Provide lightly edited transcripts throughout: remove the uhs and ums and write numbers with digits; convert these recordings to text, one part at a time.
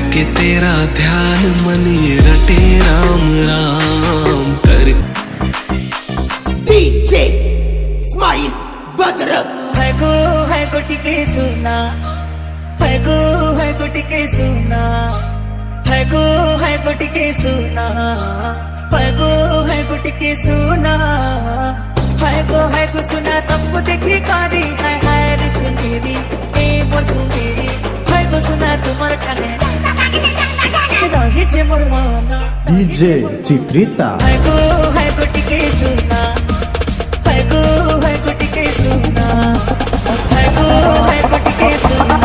करके तेरा ध्यान मनी रटे राम राम कर डीजे स्माइल भद्रक है को टिके सुना है को टिके सुना है को टिके सुना है को टिके सुना है को सुना तब देखी कारी है रे सुनेरी ए मोर सुनेरी है को सुना तुम्हार काने रही जे मोर माना डीजे चित्रिता है को टिके सुना है को टिके सुना है को टिके सुना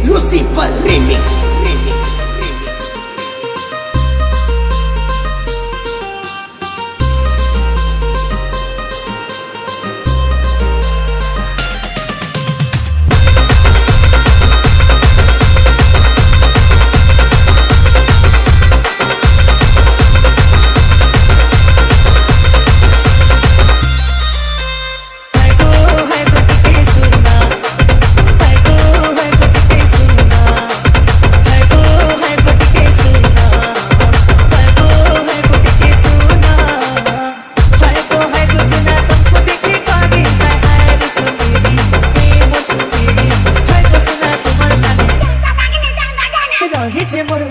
Lucifer Remix रही जे मोर